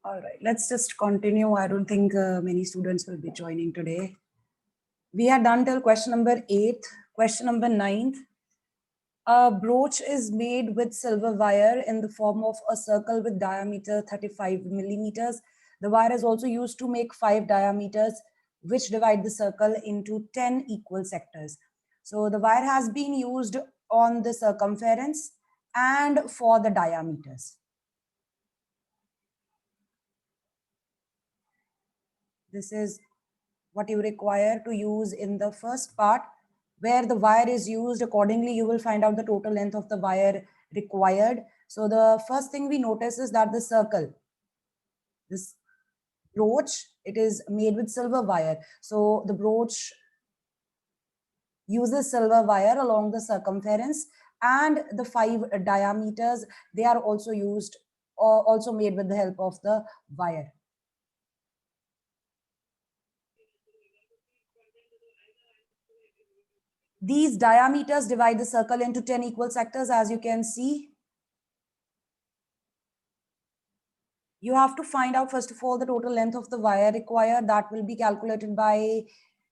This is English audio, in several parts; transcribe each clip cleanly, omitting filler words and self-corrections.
All right, let's just continue. I don't think many students will be joining today. We are done till question number 8. Question number 9. A brooch is made with silver wire in the form of a circle with diameter 35 millimeters. The wire is also used to make 5 diameters, which divide the circle into 10 equal sectors. So the wire has been used on the circumference and for the diameters. This is what you require to use in the first part, where the wire is used. Accordingly, you will find out the total length of the wire required. So the first thing we notice is that the circle, this brooch, it is made with silver wire. So the brooch uses silver wire along the circumference, and the 5 diameters, they are also used or also made with the help of the wire. These diameters divide the circle into 10 equal sectors, as you can see. You have to find out, first of all, the total length of the wire required. That will be calculated by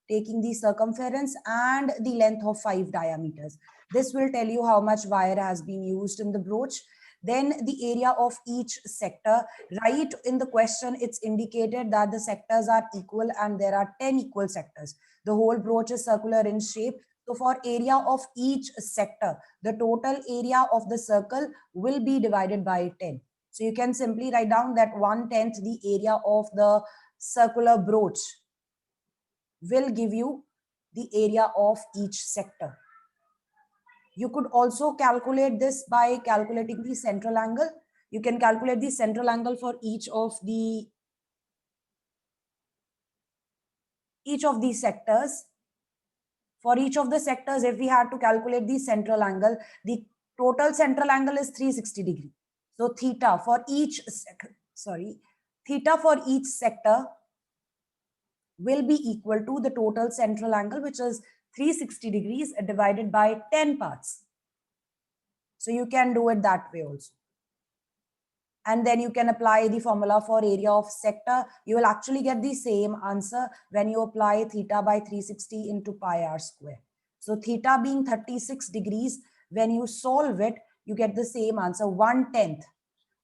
taking the circumference and the length of 5 diameters. This will tell you how much wire has been used in the brooch. Then the area of each sector. Right in the question, it's indicated that the sectors are equal and there are 10 equal sectors. The whole brooch is circular in shape. So for area of each sector, the total area of the circle will be divided by 10. So you can simply write down that 1/10 the area of the circular brooch will give you the area of each sector. You could also calculate this by calculating the central angle. You can calculate the central angle for each of these sectors. For each of the sectors, if we had to calculate the central angle, the total central angle is 360 degree. So theta for each sector will be equal to the total central angle, which is 360 degrees divided by 10 parts. So you can do it that way also. And then you can apply the formula for area of sector. You will actually get the same answer when you apply theta by 360 into pi r square. So theta being 36 degrees, when you solve it, you get the same answer, 1/10.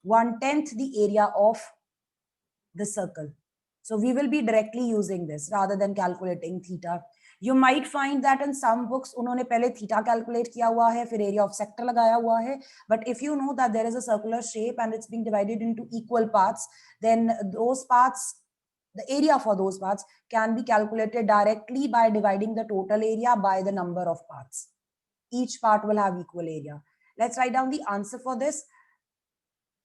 1/10 the area of the circle. So we will be directly using this rather than calculating theta. You might find that in some books उन्होंने पहले theta calculate किया हुआ है, फिर area of sector लगाया हुआ है. But if you know that there is a circular shape and it's being divided into equal parts, then those parts, the area for those parts can be calculated directly by dividing the total area by the number of parts. Each part will have equal area. Let's write down the answer for this.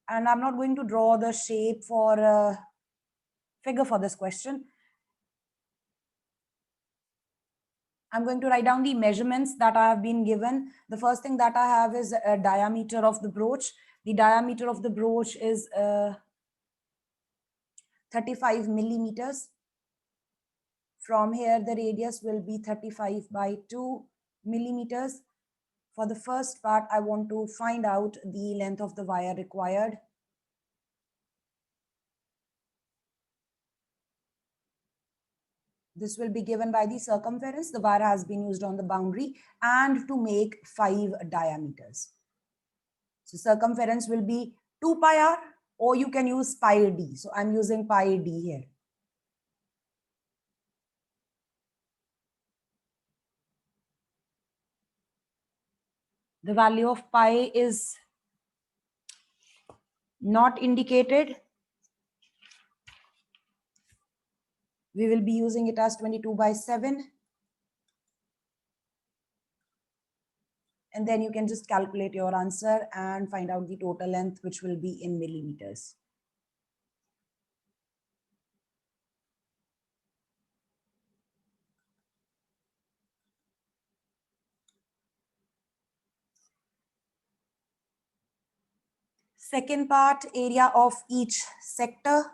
And I'm not going to draw the shape for figure for this question. I'm going to write down the measurements that I have been given. The first thing that I have is a diameter of the brooch. The diameter of the brooch is 35 millimeters. From here, the radius will be 35 by 2 millimeters. For the first part, I want to find out the length of the wire required. This will be given by the circumference. The wire has been used on the boundary and to make 5 diameters. So circumference will be 2 pi r, or you can use pi d. So I'm using pi d here. The value of pi is not indicated. We will be using it as 22 by 7. And then you can just calculate your answer and find out the total length, which will be in millimeters. Second part, area of each sector.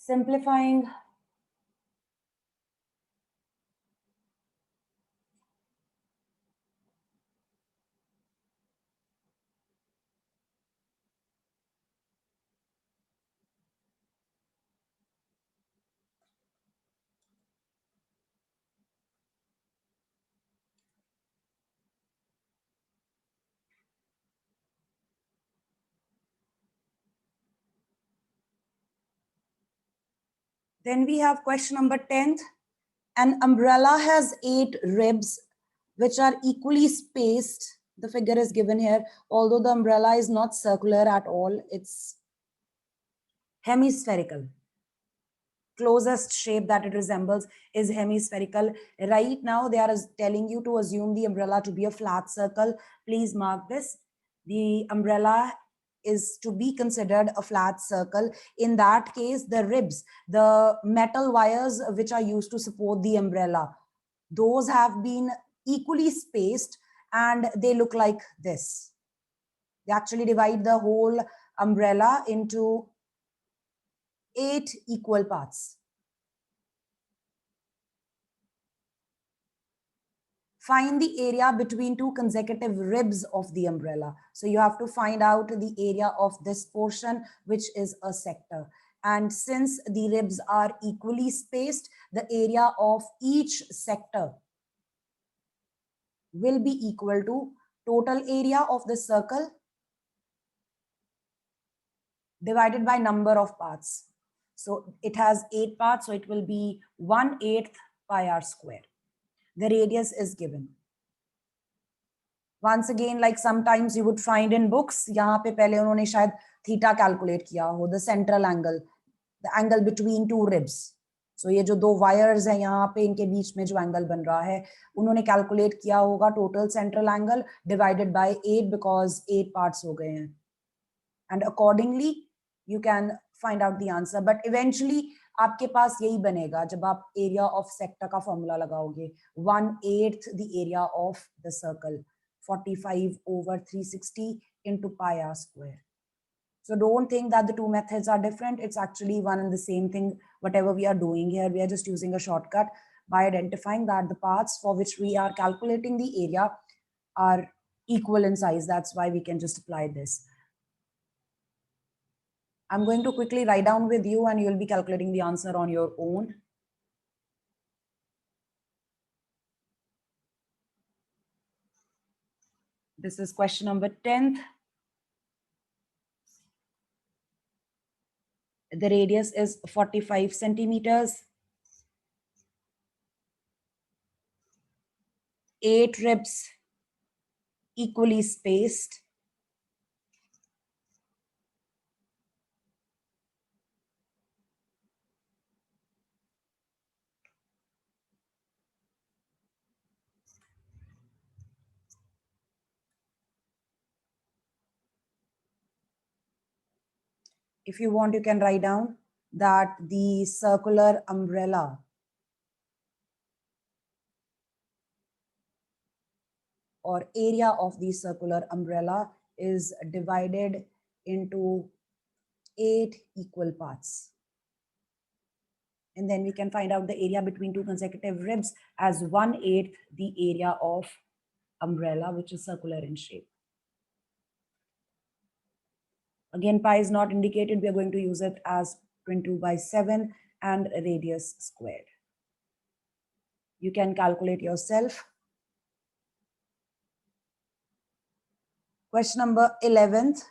Simplifying, then we have question number 10th. An umbrella has 8 ribs which are equally spaced. The figure is given here. Although the umbrella is not circular at all, it's hemispherical. Closest shape that it resembles is hemispherical. Right now, they are telling you to assume the umbrella to be a flat circle. Please mark this. The umbrella is to be considered a flat circle. In that case, the ribs, the metal wires which are used to support the umbrella, those have been equally spaced and they look like this. They actually divide the whole umbrella into 8 equal parts. Find the area between 2 consecutive ribs of the umbrella. So you have to find out the area of this portion, which is a sector. And since the ribs are equally spaced, the area of each sector will be equal to total area of the circle divided by number of parts. So it has 8 parts, so it will be 1/8 pi r square. The radius is given. Once again, like sometimes you would find in books, यहाँ पे पहले उन्होंने शायद theta calculate किया हो, the central angle, the angle between 2 ribs. So ये जो 2 wires हैं यहाँ पे, इनके बीच में जो angle बन रहा है, उन्होंने calculate किया होगा total central angle divided by 8 because 8 parts हो गए हैं. And accordingly, you can find out the answer. But eventually, आपके पास यही बनेगा जब आप area of sector का formula लगाओगे. 1/8 the area of the circle. 45 over 360 into pi r square. So don't think that the two methods are different. It's actually one and the same thing. Whatever we are doing here, we are just using a shortcut by identifying that the parts for which we are calculating the area are equal in size. That's why we can just apply this. I'm going to quickly write down with you and you'll be calculating the answer on your own. This is question number 10th. The radius is 45 centimeters. 8 ribs equally spaced. If you want, you can write down that the circular umbrella or area of the circular umbrella is divided into 8 equal parts. And then we can find out the area between 2 consecutive ribs as 1/8 the area of umbrella, which is circular in shape. Again, pi is not indicated. We are going to use it as 22/7 and radius squared. You can calculate yourself. Question number 11th.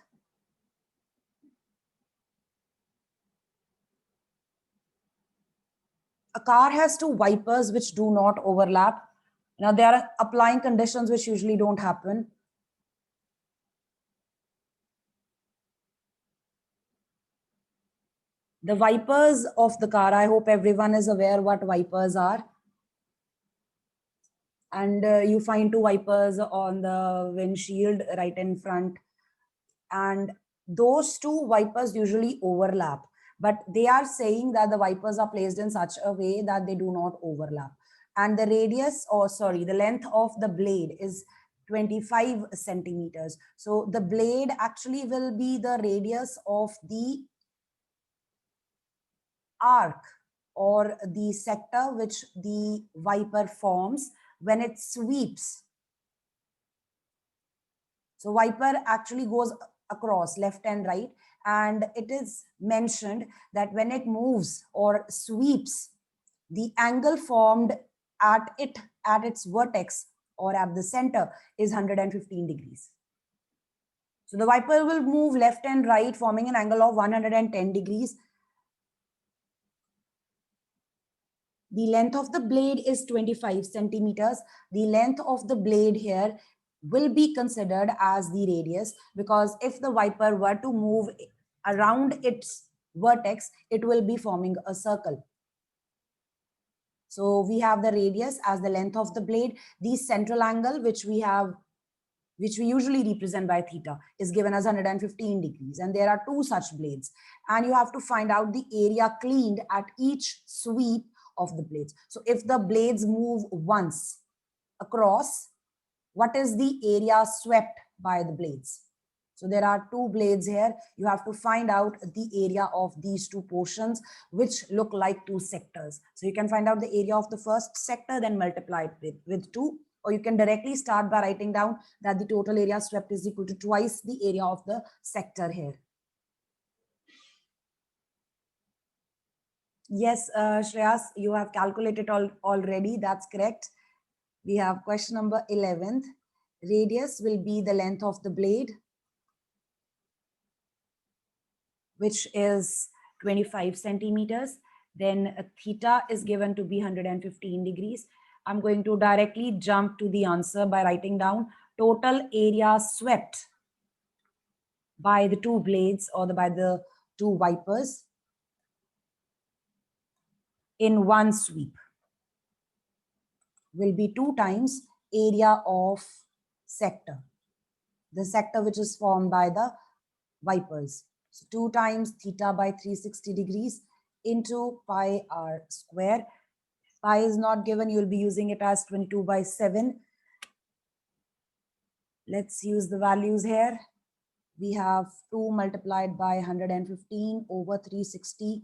A car has 2 wipers which do not overlap. Now there are applying conditions which usually don't happen. The wipers of the car, I hope everyone is aware what wipers are. And you find 2 wipers on the windshield right in front. And those 2 wipers usually overlap. But they are saying that the wipers are placed in such a way that they do not overlap. And the radius, or sorry, the length of the blade is 25 centimeters. So the blade actually will be the radius of the arc or the sector which the wiper forms when it sweeps. So wiper actually goes across left and right, and it is mentioned that when it moves or sweeps, the angle formed at its vertex or at the center is 115 degrees. So the wiper will move left and right, forming an angle of 110 degrees. The length of the blade is 25 centimeters. The length of the blade here will be considered as the radius, because if the wiper were to move around its vertex, it will be forming a circle. So we have the radius as the length of the blade. The central angle, which we usually represent by theta, is given as 115 degrees. And there are two such blades. And you have to find out the area cleaned at each sweep of the blades. So if the blades move once across, what is the area swept by the blades? So there are two blades here. You have to find out the area of these two portions, which look like two sectors. So you can find out the area of the first sector, then multiply it with 2. Or you can directly start by writing down that the total area swept is equal to twice the area of the sector here. Yes, Shreyas, you have calculated already. That's correct. We have question number 11th. Radius will be the length of the blade, which is 25 centimeters. Then theta is given to be 115 degrees. I'm going to directly jump to the answer by writing down total area swept by the two blades or by the two wipers in one sweep will be 2 times area of sector, the sector which is formed by the wipers. So 2 times theta by 360 degrees into pi r square. Pi is not given, you'll be using it as 22 by 7. Let's use the values here. We have 2 multiplied by 115 over 360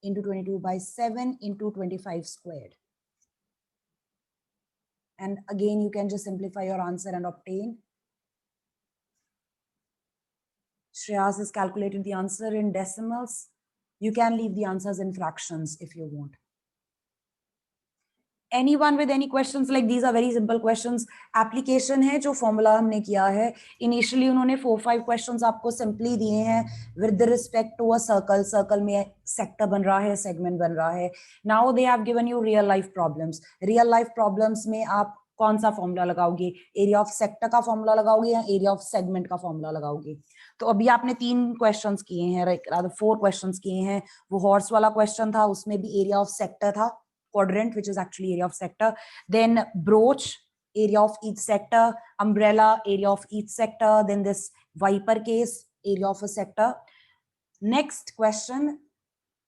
into 22 by 7 into 25 squared. And again, you can just simplify your answer and obtain. Shreyas has calculated the answer in decimals. You can leave the answers in fractions if you want. Anyone with any questions? Like these are very simple questions. Application है जो formula हमने किया है. Initially उन्होंने 4-5 questions आपको simply दिए हैं with respect to a circle. Circle में sector बन रहा है, segment बन रहा है. Now they have given you real life problems. Real life problems में आप कौन सा फॉर्मूला लगाओगे? एरिया ऑफ सेक्टर का फॉर्मूला लगाओगे या एरिया ऑफ सेगमेंट का फॉर्मूला लगाओगे? तो अभी आपने 3 क्वेश्चंस किए हैं, राइट? 4 क्वेश्चंस किए हैं. वो हॉर्स वाला क्वेश्चन था, उसमें भी एरिया ऑफ सेक्टर था, quadrant, which is actually area of sector. Then brooch, area of each sector. Umbrella, area of each sector. Then this wiper case, area of a sector. Next question.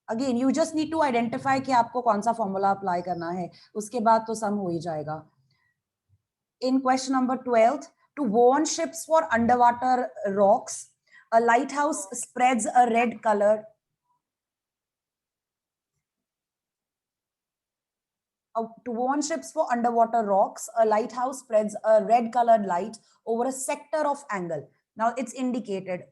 Again, you just need to identify कि आपको कौन सा formula apply करना है. उसके बाद तो sum हो ही जाएगा. In question number 12, to warn ships for underwater rocks, a lighthouse spreads a red color. To warn ships for underwater rocks, a lighthouse spreads a red colored light over a sector of angle. Now it's indicated.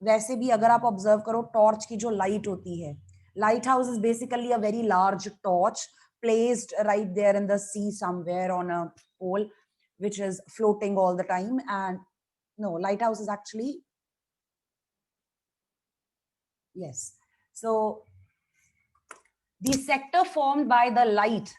वैसे भी अगर आप observe करो, torch की जो light होती है, lighthouse is basically a very large torch placed right there in the sea somewhere on a pole, which is floating all the time. And no, lighthouse is actually, yes. So the sector formed by the light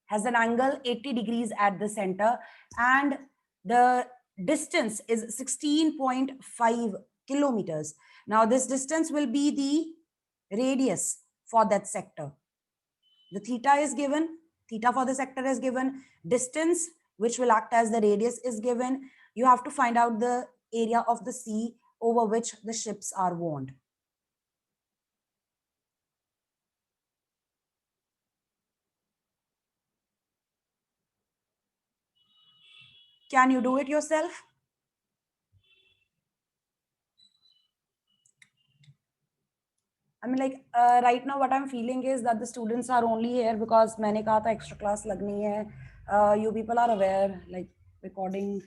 has an angle 80 degrees at the center, and the distance is 16.5 kilometers. Now this distance will be the radius for that sector. The theta is given, theta for the sector is given, distance which will act as the radius is given. You have to find out the area of the sea over which the ships are warned. Can you do it yourself? I mean, like right now, what I'm feeling is that the students are only here because मैंने कहा था extra class लगनी है. You people are aware, like recording.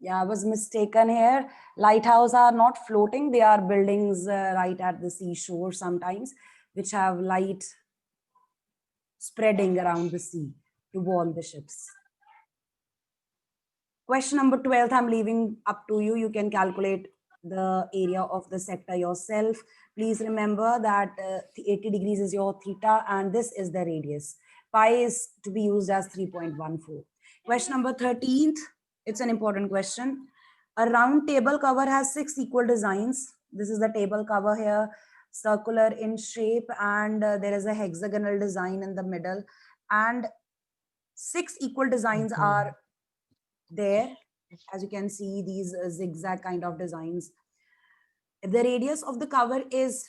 Yeah, I was mistaken here. Lighthouse are not floating; they are buildings right at the seashore sometimes, which have light spreading around the sea to warm the ships. Question number 12, I'm leaving up to you. You can calculate the area of the sector yourself. Please remember that 80 degrees is your theta and this is the radius. Pi is to be used as 3.14. Question number 13th, it's an important question. A round table cover has 6 equal designs. This is the table cover here, circular in shape, and there is a hexagonal design in the middle, and 6 equal designs are there. As you can see, these zigzag kind of designs. If the radius of the cover is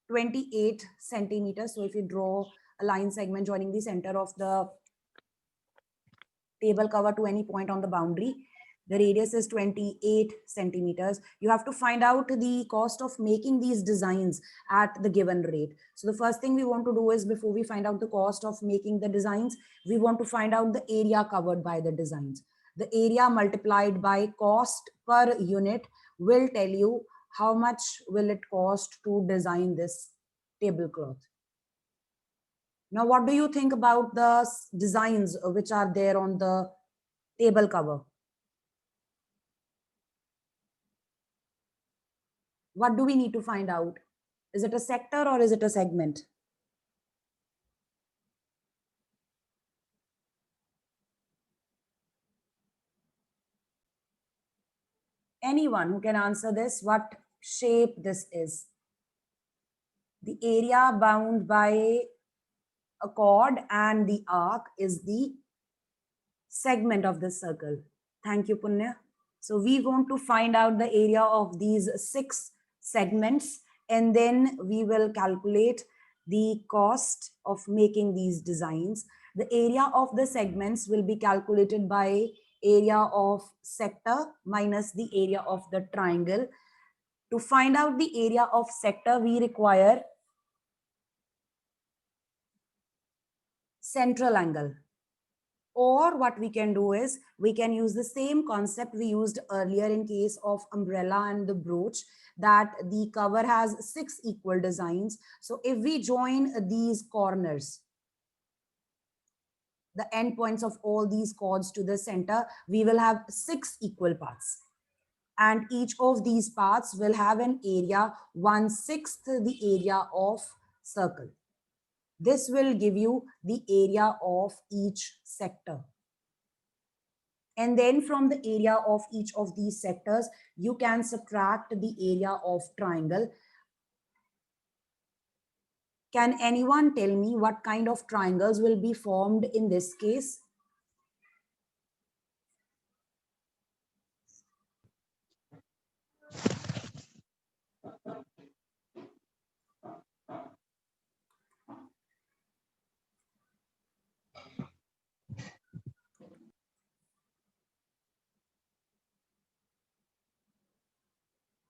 28 centimeters, so if you draw a line segment joining the center of the table cover to any point on the boundary, the radius is 28 centimeters. You have to find out the cost of making these designs at the given rate. So the first thing we want to do is, before we find out the cost of making the designs, we want to find out the area covered by the designs. The area multiplied by cost per unit will tell you how much will it cost to design this tablecloth. Now, what do you think about the designs which are there on the table cover? What do we need to find out? Is it a sector or is it a segment? Anyone who can answer this, what shape this is? The area bound by a chord and the arc is the segment of this circle. Thank you, Punya. So we want to find out the area of these 6 segments, and then we will calculate the cost of making these designs. The area of the segments will be calculated by area of sector minus the area of the triangle. To find out the area of sector, we require central angle. Or what we can do is, we can use the same concept we used earlier in case of umbrella and the brooch, that the cover has 6 equal designs. So if we join these corners, the endpoints of all these chords to the center, we will have 6 equal parts. And each of these parts will have an area 1/6 the area of circle. This will give you the area of each sector. And then from the area of each of these sectors, you can subtract the area of triangle. Can anyone tell me what kind of triangles will be formed in this case?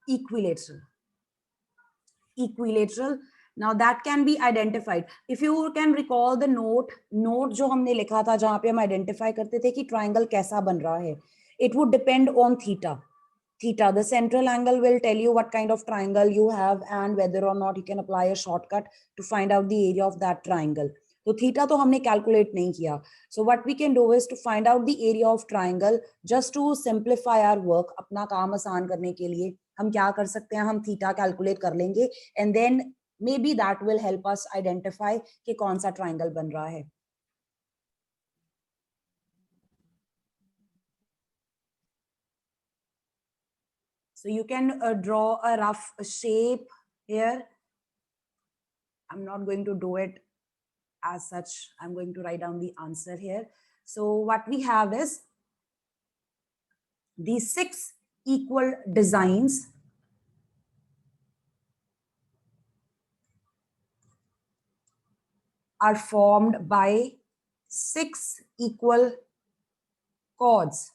Equilateral. Equilateral. Now that can be identified. If you can recall the note जो हमने लिखा था जहां पे हम identify करते थे कि triangle कैसा बन रहा है, it would depend on theta. Theta, the central angle, will tell you what kind of triangle you have and whether or not you can apply a shortcut to find out the area of that triangle. So theta तो हमने calculate नहीं किया. So what we can do is to find out the area of triangle, just to simplify our work. अपना काम आसान करने के लिए हम क्या कर सकते हैं, हम theta calculate कर लेंगे, and then maybe that will help us identify कि कौन सा triangle बन रहा है. So you can draw a rough shape here. I'm not going to do it as such. I'm going to write down the answer here. So what we have is these 6 equal designs are formed by 6 equal chords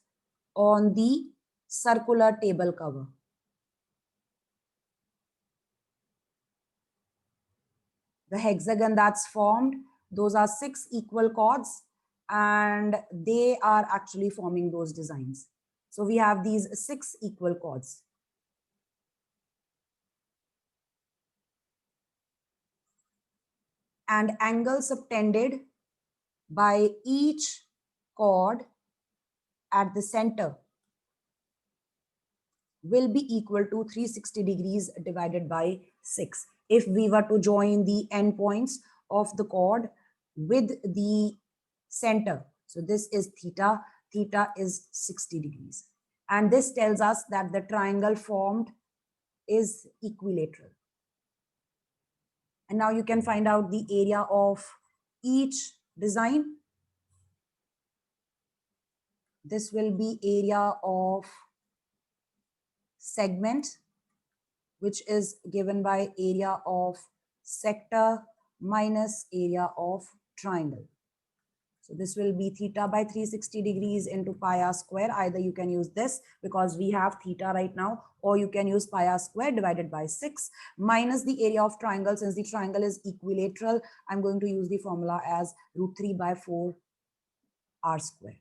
on the circular table cover. the hexagon that's formed, those are 6 equal chords, and they are actually forming those designs. So we have these 6 equal chords. And angle subtended by each chord at the center will be equal to 360 degrees divided by 6. If we were to join the endpoints of the chord with the center, so this is theta, theta is 60 degrees. And this tells us that the triangle formed is equilateral. And now you can find out the area of each design. This will be area of segment, which is given by area of sector minus area of triangle. So this will be theta by 360 degrees into pi r square. Either you can use this because we have theta right now, or you can use pi r square divided by 6 minus the area of triangle. Since the triangle is equilateral, I'm going to use the formula as root 3 by 4 r square.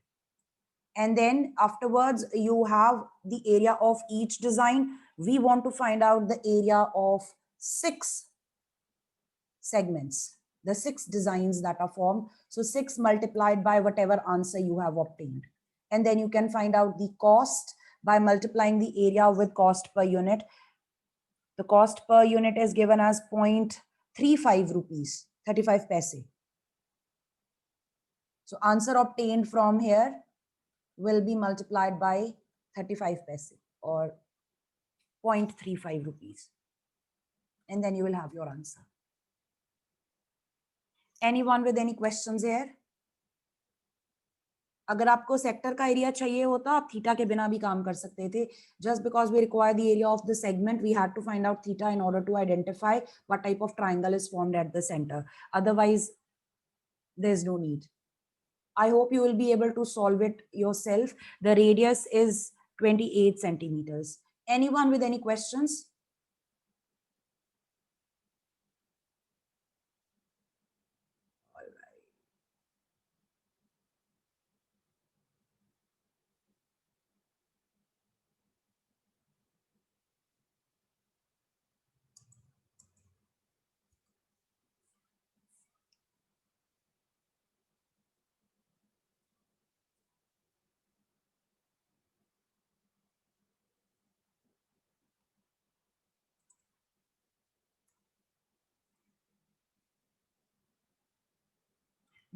And then afterwards, you have the area of each design. We want to find out the area of 6 segments, the 6 designs that are formed. So 6 multiplied by whatever answer you have obtained. And then you can find out the cost by multiplying the area with cost per unit. The cost per unit is given as 0.35 rupees, 35 paise. So answer obtained from here will be multiplied by 35 paise or 0.35 rupees. And then you will have your answer. Anyone with any questions here? अगर आपको sector का area चाहिए होता आप theta के बिना भी काम कर सकते थे. Just because we require the area of the segment, we had to find out theta in order to identify what type of triangle is formed at the center. Otherwise, there's no need. I hope you will be able to solve it yourself. The radius is 28 centimeters. Anyone with any questions?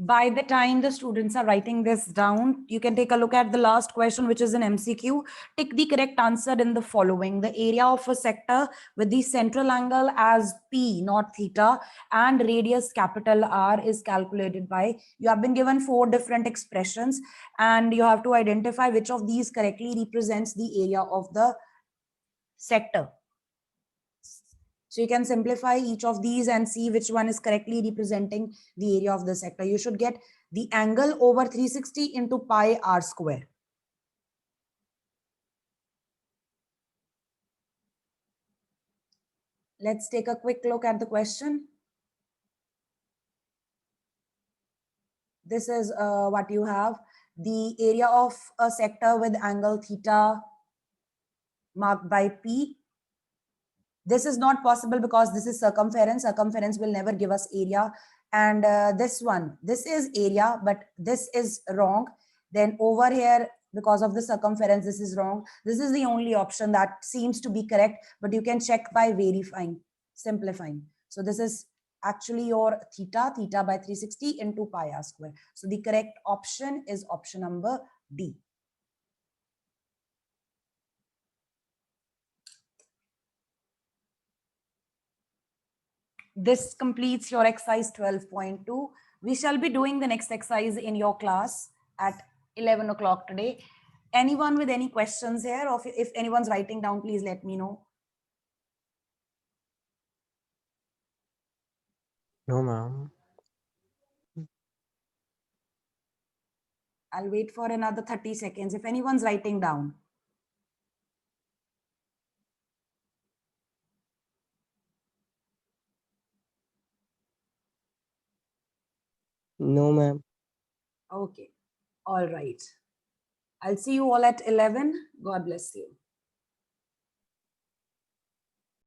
By the time the students are writing this down, you can take a look at the last question, which is an MCQ. Tick the correct answer in the following. The area of a sector with the central angle as P, not theta, and radius capital R is calculated by, you have been given 4 different expressions, and you have to identify which of these correctly represents the area of the sector. So you can simplify each of these and see which one is correctly representing the area of the sector. You should get the angle over 360 into pi r square. Let's take a quick look at the question. This is what you have. The area of a sector with angle theta marked by P. This is not possible because this is circumference. Circumference will never give us area. And this one, this is area, but this is wrong. Then over here, because of the circumference, this is wrong. This is the only option that seems to be correct, but you can check by verifying, simplifying. So this is actually your theta, theta by 360 into pi r square. So the correct option is option number D. This completes your exercise 12.2. We shall be doing the next exercise in your class at 11 o'clock today. Anyone with any questions here, or if anyone's writing down, please let me know. No, ma'am. I'll wait for another 30 seconds. If anyone's writing down. No, ma'am. Okay. All right. I'll see you all at 11. God bless you.